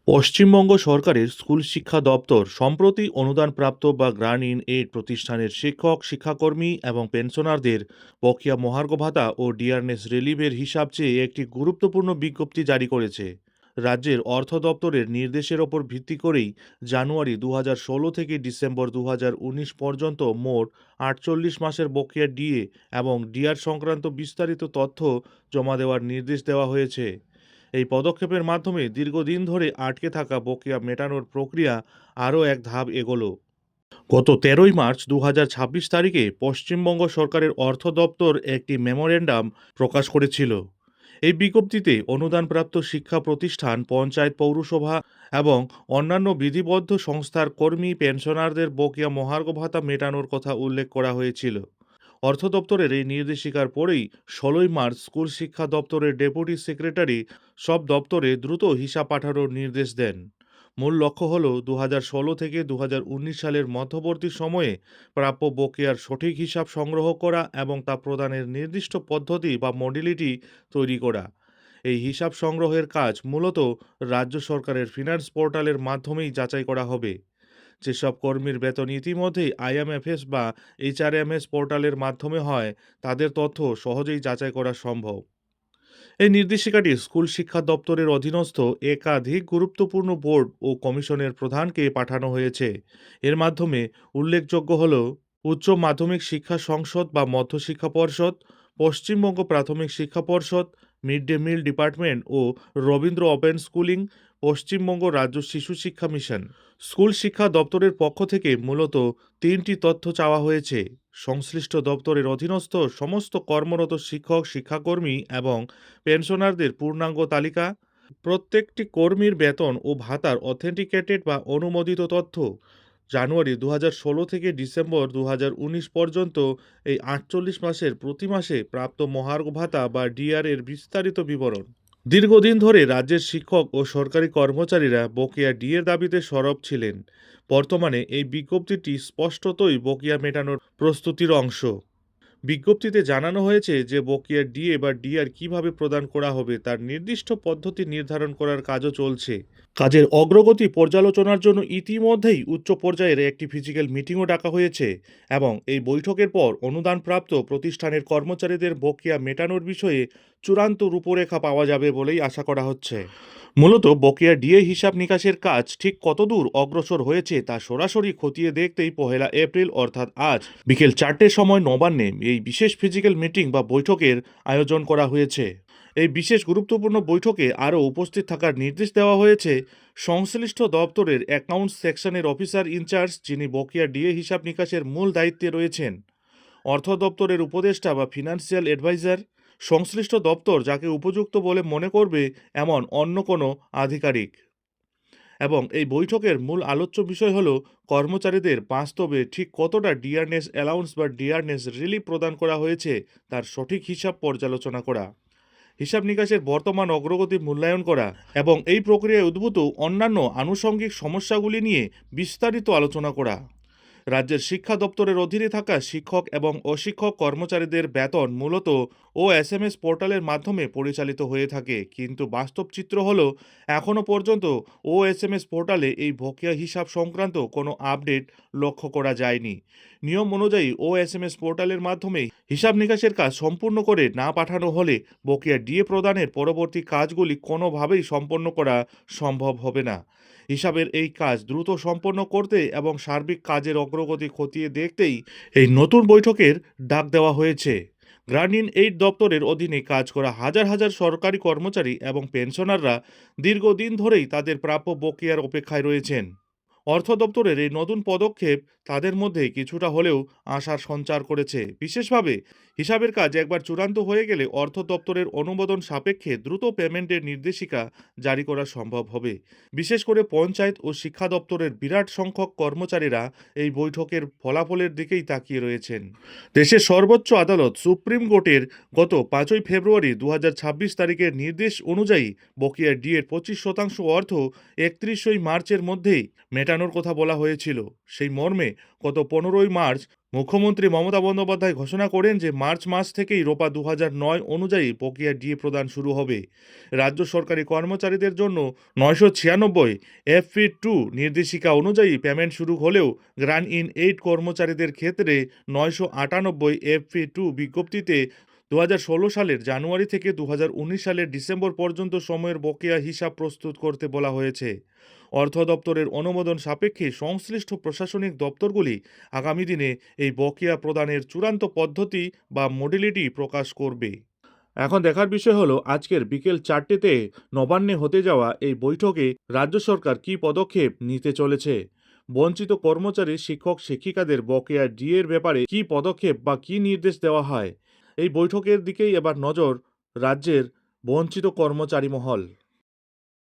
পশ্চিমবঙ্গ সরকারের স্কুল শিক্ষা দপ্তর সম্প্রতি অনুদানপ্রাপ্ত বা গ্রান্ট ইন এইড প্রতিষ্ঠানের শিক্ষক শিক্ষাকর্মী এবং পেনশনারদের বকেয়া মহার্ঘ ভাতা ও ডিয়ারনেস রিলিফের হিসাব চেয়ে একটি গুরুত্বপূর্ণ বিজ্ঞপ্তি জারি করেছে। রাজ্যের অর্থ দপ্তরের নির্দেশের ওপর ভিত্তি করেই জানুয়ারি 2016 থেকে ডিসেম্বর 2019 পর্যন্ত মোট 48 মাসের বকেয়া ডিএ এবং ডিআর সংক্রান্ত বিস্তারিত তথ্য জমা দেওয়ার নির্দেশ দেওয়া হয়েছে। এই পদক্ষেপের মাধ্যমে দীর্ঘদিন ধরে আটকে থাকা বকেয়া মেটানোর প্রক্রিয়া আরও এক ধাপ এগোলো। গত 13 মার্চ 2026 তারিখে পশ্চিমবঙ্গ সরকারের অর্থ দপ্তর একটি মেমোরেন্ডাম প্রকাশ করেছিল। এই বিজ্ঞপ্তিতে অনুদানপ্রাপ্ত শিক্ষা প্রতিষ্ঠান, পঞ্চায়েত, পৌরসভা এবং অন্যান্য বিধিবদ্ধ সংস্থার কর্মী পেনশনারদের বকেয়া মহার্ঘ ভাতা মেটানোর কথা উল্লেখ করা হয়েছিল। অর্থ দপ্তরের এই নির্দেশিকার পরেই 16 মার্চ স্কুল শিক্ষা দপ্তরের ডেপুটি সেক্রেটারি সব দপ্তরে দ্রুত হিসাব পাঠানোর নির্দেশ দেন। মূল লক্ষ্য হল 2016 থেকে 2019 সালের মধ্যবর্তী সময়ে প্রাপ্য বকেয়ার সঠিক হিসাব সংগ্রহ করা এবং তা প্রদানের নির্দিষ্ট পদ্ধতি বা মডেলিটি তৈরি করা। এই হিসাব সংগ্রহের কাজ মূলত রাজ্য সরকারের ফিনান্স পোর্টালের মাধ্যমেই যাচাই করা হবে। যেসব কর্মীর বেতন ইতিমধ্যেই আইএমএফএস বা এইচআরএমএস পোর্টালের মাধ্যমে হয়, তাদের তথ্য সহজেই যাচাই করা সম্ভব। এই নির্দেশিকাটি স্কুল শিক্ষা দপ্তরের অধীনস্থ একাধিক গুরুত্বপূর্ণ বোর্ড ও কমিশনের প্রধানকে পাঠানো হয়েছে। এর মাধ্যমে উল্লেখযোগ্য হল উচ্চ মাধ্যমিক শিক্ষা সংসদ বা মধ্যশিক্ষা পর্ষদ, পশ্চিমবঙ্গ প্রাথমিক শিক্ষা পর্ষদ, মিড ডে মিল ডিপার্টমেন্ট ও রবীন্দ্র ওপেন স্কুলিং, পশ্চিমবঙ্গ রাজ্য শিশু শিক্ষা মিশন। স্কুল শিক্ষা দপ্তরের পক্ষ থেকে মূলত তিনটি তথ্য চাওয়া হয়েছে: সংশ্লিষ্ট দপ্তরের অধীনস্থ সমস্ত কর্মরত শিক্ষক শিক্ষাকর্মী এবং পেনশনারদের পূর্ণাঙ্গ তালিকা, প্রত্যেকটি কর্মীর বেতন ও ভাতার অথেন্টিকেটেড বা অনুমোদিত তথ্য, জানুয়ারি 2016 থেকে ডিসেম্বর 2019 পর্যন্ত এই 48 মাসের প্রতি মাসে প্রাপ্ত মহার্ঘ ভাতা বা ডিআর এর বিস্তারিত বিবরণ। দীর্ঘদিন ধরে রাজ্যের শিক্ষক ও সরকারি কর্মচারীরা বকেয়া ডিএর দাবিতে সরব ছিলেন। বর্তমানে এই বিজ্ঞপ্তিটি স্পষ্টতই বকেয়া মেটানোর প্রস্তুতির অংশ। বিজ্ঞপ্তিতে জানানো হয়েছে যে বকেয়া ডিএ বা ডিআর কিভাবে প্রদান করা হবে তার নির্দিষ্ট পদ্ধতি নির্ধারণ করার কাজও চলছে। কাজের অগ্রগতি পর্যালোচনার জন্য ইতিমধ্যেই উচ্চ পর্যায়ের একটি ফিজিক্যাল মিটিংও ডাকা হয়েছে এবং এই বৈঠকের পর অনুদানপ্রাপ্ত প্রতিষ্ঠানের কর্মচারীদের বকেয়া মেটানোর বিষয়ে চূড়ান্ত রূপরেখা পাওয়া যাবে বলেই আশা করা হচ্ছে। মূলত বকেয়া ডিএ হিসাব নিকাশের কাজ ঠিক কতদূর অগ্রসর হয়েছে তা সরাসরি খতিয়ে দেখতেই 1 এপ্রিল অর্থাৎ আজ বিকেল 4টের সময় নবান্নে এই বিশেষ ফিজিক্যাল মিটিং বা বৈঠকের আয়োজন করা হয়েছে। এই বিশেষ গুরুত্বপূর্ণ বৈঠকে আরও উপস্থিত থাকার নির্দেশ দেওয়া হয়েছে সংশ্লিষ্ট দপ্তরের অ্যাকাউন্টস সেকশনের অফিসার ইনচার্জ, যিনি বকেয়া ডিএ হিসাব নিকাশের মূল দায়িত্বে রয়েছেন, অর্থ দপ্তরের উপদেষ্টা বা ফিনান্সিয়াল অ্যাডভাইজার, সংশ্লিষ্ট দপ্তর যাকে উপযুক্ত বলে মনে করবে এমন অন্য কোনো আধিকারিক। এবং এই বৈঠকের মূল আলোচ্য বিষয় হল কর্মচারীদের বাস্তবে ঠিক কতটা ডিয়ারনেস অ্যালাউন্স বা ডিয়ারনেস রিলিফ প্রদান করা হয়েছে তার সঠিক হিসাব পর্যালোচনা করা, হিসাব নিকাশের বর্তমান অগ্রগতি মূল্যায়ন করা এবং এই প্রক্রিয়ায় উদ্ভূত অন্যান্য আনুষঙ্গিক সমস্যাগুলি নিয়ে বিস্তারিত আলোচনা করা। রাজ্যের শিক্ষা দপ্তরের অধীনে থাকা শিক্ষক এবং অশিক্ষক কর্মচারীদের বেতন মূলত ওএসএমএস পোর্টালের মাধ্যমে পরিচালিত হয়ে থাকে, কিন্তু বাস্তব চিত্র হলো এখনও পর্যন্ত ওএসএমএস পোর্টালে এই বকেয়া হিসাব সংক্রান্ত কোনো আপডেট লক্ষ্য করা যায়নি। নিয়ম অনুযায়ী ওএসএমএস পোর্টালের মাধ্যমে হিসাব নিকাশের কাজ সম্পূর্ণ করে না পাঠানো হলে বকেয়া ডিএ প্রদানের পরবর্তী কাজগুলি কোনোভাবেই সম্পন্ন করা সম্ভব হবে না। হিসাবের এই কাজ দ্রুত সম্পন্ন করতে এবং সার্বিক কাজের অগ্রগতি খতিয়ে দেখতেই এই নতুন বৈঠকের ডাক দেওয়া হয়েছে। গ্রান্ট ইন এইড দপ্তরের অধীনে কাজ করা হাজার হাজার সরকারি কর্মচারী এবং পেনশনাররা দীর্ঘদিন ধরেই তাদের প্রাপ্য বকেয়ার অপেক্ষায় রয়েছেন। অর্থ দপ্তরের এই নতুন পদক্ষেপ তাদের মধ্যে কিছুটা হলেও আশার সঞ্চার করেছে। বিশেষভাবে হিসাবের কাজ একবার চূড়ান্ত হয়ে গেলে অর্থ দপ্তরের অনুমোদন সাপেক্ষে দ্রুত পেমেন্টের নির্দেশিকা জারি করা সম্ভব হবে। বিশেষ করে পঞ্চায়েত ও শিক্ষা দপ্তরের বিরাট সংখ্যক কর্মচারীরা এই বৈঠকের ফলাফলের দিকেই তাকিয়ে রয়েছেন। দেশের সর্বোচ্চ আদালত সুপ্রিম কোর্টের গত 5 ফেব্রুয়ারি 2026 তারিখের নির্দেশ অনুযায়ী বকেয়া ডিএর 25% অর্থ 31 মার্চের মধ্যেই মেটানো মেটানোর কথা বলা হয়েছিল। সেই মর্মে গত 15ই মার্চ মুখ্যমন্ত্রী মমতা বন্দ্যোপাধ্যায় ঘোষণা করেন যে মার্চ মাস থেকেই রোপা 2009 অনুযায়ী বকেয়া ডিএ প্রদান শুরু হবে। রাজ্য সরকারি কর্মচারীদের জন্য 996 FP2 নির্দেশিকা অনুযায়ী পেমেন্ট শুরু হলেও গ্রান্ট ইন এইড কর্মচারীদের ক্ষেত্রে 998 FP2 বিজ্ঞপ্তিতে 2016 সালের জানুয়ারি থেকে 2019 সালের ডিসেম্বর পর্যন্ত সময়ের বকেয়া হিসাব প্রস্তুত করতে বলা হয়েছে। অর্থ দপ্তরের অনুমোদন সাপেক্ষে সংশ্লিষ্ট প্রশাসনিক দপ্তরগুলি আগামী দিনে এই বকেয়া প্রদানের চূড়ান্ত পদ্ধতি বা মডেলিটি প্রকাশ করবে। এখন দেখার বিষয় হলো আজকের বিকেল 4টেতে নবান্নে হতে যাওয়া এই বৈঠকে রাজ্য সরকার কী পদক্ষেপ নিতে চলেছে। বঞ্চিত কর্মচারী শিক্ষক শিক্ষিকাদের বকেয়া ডিএর ব্যাপারে কী পদক্ষেপ বা কী নির্দেশ দেওয়া হয়, এই বৈঠকের দিকেই এবার নজর রাজ্যের বঞ্চিত কর্মচারী মহল।